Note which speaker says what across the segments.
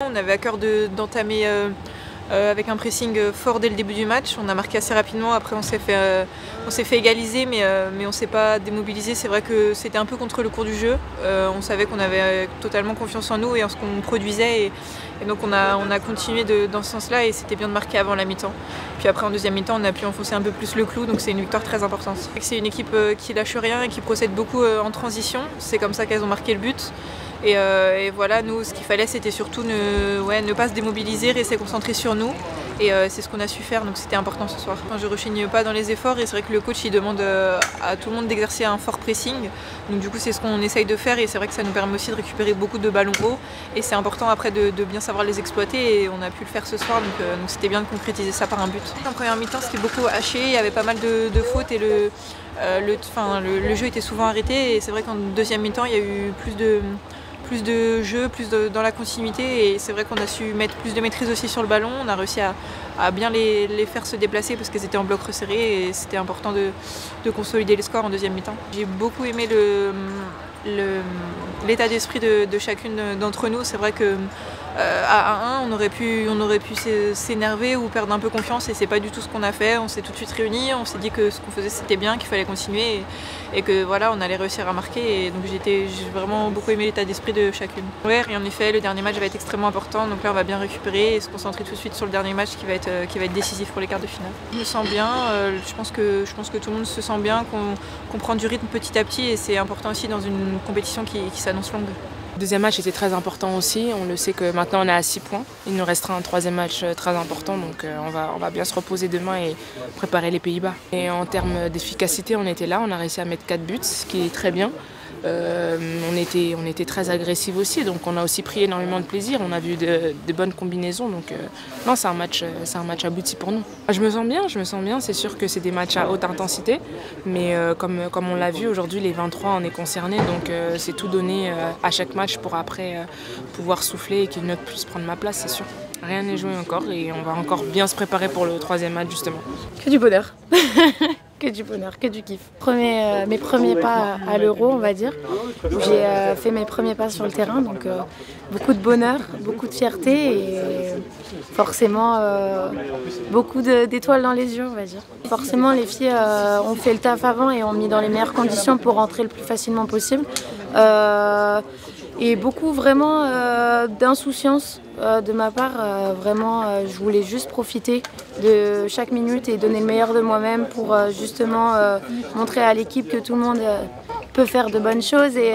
Speaker 1: On avait à cœur d'entamer avec un pressing fort dès le début du match. On a marqué assez rapidement, après on s'est fait égaliser mais on ne s'est pas démobilisé. C'est vrai que c'était un peu contre le cours du jeu. On savait qu'on avait totalement confiance en nous et en ce qu'on produisait et donc on a continué dans ce sens-là et c'était bien de marquer avant la mi-temps. Puis après en deuxième mi-temps on a pu enfoncer un peu plus le clou, donc c'est une victoire très importante. C'est une équipe qui lâche rien et qui procède beaucoup en transition. C'est comme ça qu'elles ont marqué le but. Et voilà, nous, ce qu'il fallait, c'était surtout ne pas se démobiliser, rester concentré sur nous. Et c'est ce qu'on a su faire, donc c'était important ce soir. Je ne rechigne pas dans les efforts et c'est vrai que le coach il demande à tout le monde d'exercer un fort pressing. Donc du coup, c'est ce qu'on essaye de faire et c'est vrai que ça nous permet aussi de récupérer beaucoup de ballons hauts. Et c'est important après de bien savoir les exploiter et on a pu le faire ce soir, donc c'était bien de concrétiser ça par un but. En première mi-temps, c'était beaucoup haché, il y avait pas mal de fautes et le jeu était souvent arrêté. Et c'est vrai qu'en deuxième mi-temps, il y a eu plus de jeu, dans la continuité et c'est vrai qu'on a su mettre plus de maîtrise aussi sur le ballon. On a réussi à bien les faire se déplacer parce qu'elles étaient en bloc resserré et c'était important de consolider les scores en deuxième mi-temps. J'ai beaucoup aimé l'état d'esprit de chacune d'entre nous. C'est vrai que à 1-1 on aurait pu s'énerver ou perdre un peu confiance et c'est pas du tout ce qu'on a fait. On s'est tout de suite réunis, on s'est dit que ce qu'on faisait c'était bien, qu'il fallait continuer et que voilà, on allait réussir à marquer et donc j'ai vraiment beaucoup aimé l'état d'esprit de chacune. Ouais, rien n'est fait, le dernier match va être extrêmement important, donc là on va bien récupérer et se concentrer tout de suite sur le dernier match qui va être décisif pour les quarts de finale. Je me sens bien, je pense que tout le monde se sent bien, qu'on prend du rythme petit à petit et c'est important aussi dans une compétition qui s'annonce longue.
Speaker 2: Le deuxième match était très important aussi, on le sait que maintenant on est à 6 points. Il nous restera un troisième match très important, donc on va bien se reposer demain et préparer les Pays-Bas. Et en termes d'efficacité, on était là, on a réussi à mettre 4 buts, ce qui est très bien. On était très agressifs aussi, donc on a aussi pris énormément de plaisir, on a vu de bonnes combinaisons, donc non, c'est un match abouti pour nous. Je me sens bien, c'est sûr que c'est des matchs à haute intensité, mais comme on l'a vu aujourd'hui, les 23 on est concernés, donc c'est tout donné à chaque match pour après pouvoir souffler et qu'une autre puisse prendre ma place, c'est sûr. Rien n'est joué encore et on va encore bien se préparer pour le troisième match justement.
Speaker 3: Que du bonheur. Que du bonheur, que du kiff. Mes premiers pas à l'Euro, on va dire. J'ai fait mes premiers pas sur le terrain, donc beaucoup de bonheur, beaucoup de fierté et forcément beaucoup d'étoiles dans les yeux, on va dire. Forcément, les filles ont fait le taf avant et ont mis dans les meilleures conditions pour rentrer le plus facilement possible. Et beaucoup vraiment d'insouciance de ma part. Je voulais juste profiter de chaque minute et donner le meilleur de moi-même pour justement montrer à l'équipe que tout le monde peut faire de bonnes choses et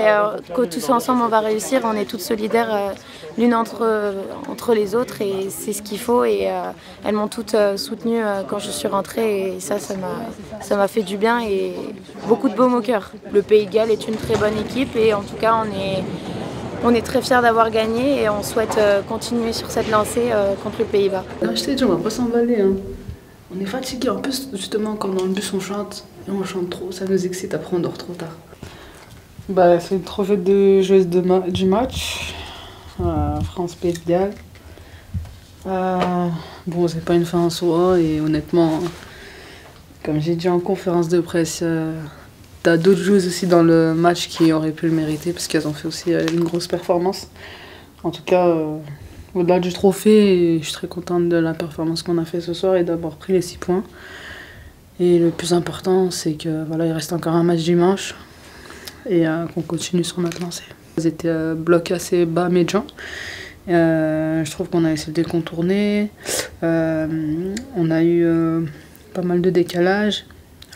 Speaker 3: que tous ensemble on va réussir. On est toutes solidaires l'une entre les autres et c'est ce qu'il faut et elles m'ont toutes soutenue quand je suis rentrée et ça m'a fait du bien et beaucoup de baume au cœur. Le Pays de Galles est une très bonne équipe et en tout cas on est très fiers d'avoir gagné et on souhaite continuer sur cette lancée contre le Pays-Bas.
Speaker 4: Je t'ai dit, on va pas s'emballer. Hein. On est fatigué. En plus, justement, quand dans le bus on chante et on chante trop, ça nous excite. Après, on dort trop tard.
Speaker 5: C'est le trophée de joueuse du match. France-Pays de Galles. C'est pas une fin en soi et honnêtement, comme j'ai dit en conférence de presse, t'as d'autres joueuses aussi dans le match qui auraient pu le mériter parce qu'elles ont fait aussi une grosse performance. En tout cas, au-delà du trophée, je suis très contente de la performance qu'on a fait ce soir et d'avoir pris les 6 points. Et le plus important, c'est que voilà, il reste encore un match dimanche et qu'on continue sur notre lancée. Ils étaient bloqués assez bas médian. Je trouve qu'on a essayé de les contourner. On a eu pas mal de décalage.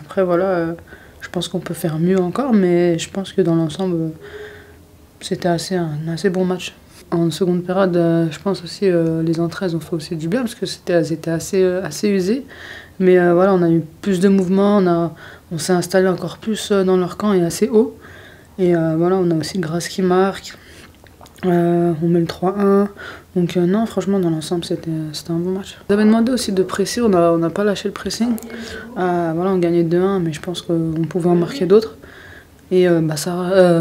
Speaker 5: Après, voilà. Je pense qu'on peut faire mieux encore, mais je pense que dans l'ensemble, c'était un assez bon match. En seconde période, je pense aussi les entrées ont fait aussi du bien parce que elles étaient assez usées. Mais voilà, on a eu plus de mouvements, on s'est installé encore plus dans leur camp et assez haut. Et voilà, on a aussi Grace qui marque. On met le 3-1. Donc non, franchement, dans l'ensemble, c'était un bon match. Vous avez demandé aussi de presser, on n'a pas lâché le pressing. Voilà, on gagnait 2-1, mais je pense qu'on pouvait en marquer d'autres. Et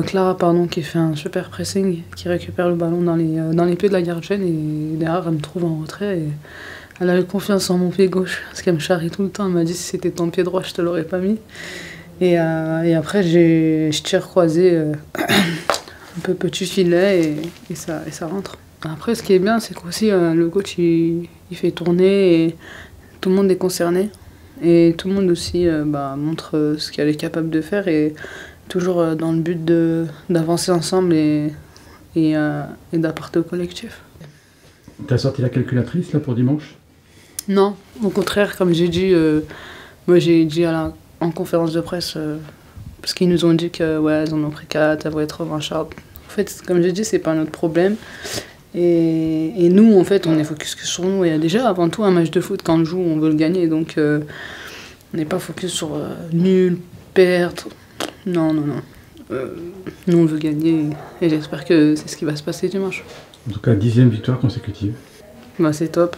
Speaker 5: Clara, qui fait un super pressing, qui récupère le ballon dans les pieds de la gardienne et derrière, elle me trouve en retrait. Et elle a eu confiance en mon pied gauche, parce qu'elle me charrie tout le temps. Elle m'a dit si c'était ton pied droit, je te l'aurais pas mis. Et après, je tire croisé. Un peu petit filet et ça rentre. Après, ce qui est bien, c'est qu'aussi le coach il fait tourner et tout le monde est concerné. Et tout le monde aussi montre ce qu'elle est capable de faire et toujours dans le but d'avancer ensemble et d'apporter au collectif.
Speaker 6: T'as sorti la calculatrice là pour dimanche?
Speaker 5: Non, au contraire, comme j'ai dit, moi j'ai dit en conférence de presse, parce qu'ils nous ont dit que ouais, elles en ont pris 4, elles vont être revanchardes. En fait, comme j'ai dit, c'est pas notre problème. Et nous, en fait, on est focus que sur nous. Et déjà, avant tout, un match de foot, quand on joue, on veut le gagner. Donc, on n'est pas focus sur nul, perdre. Non. Nous, on veut gagner. Et j'espère que c'est ce qui va se passer dimanche.
Speaker 6: En tout cas, 10e victoire consécutive.
Speaker 5: Bah, c'est top.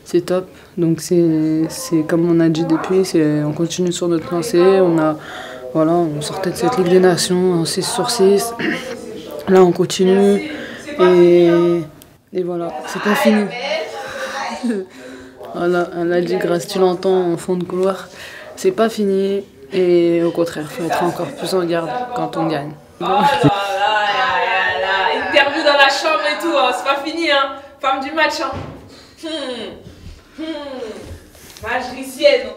Speaker 5: C'est top. Donc, c'est comme on a dit depuis, on continue sur notre lancée. On sortait de cette Ligue des Nations en 6/6. Là, on continue. Et voilà, c'est pas fini. Voilà, elle a dit, grâce, tu l'entends en fond de couloir. C'est pas fini. Et au contraire, il faut être encore plus en garde quand on gagne.
Speaker 2: Interview dans la chambre et tout, hein. C'est pas fini, hein. Femme du match, hein. Magicienne.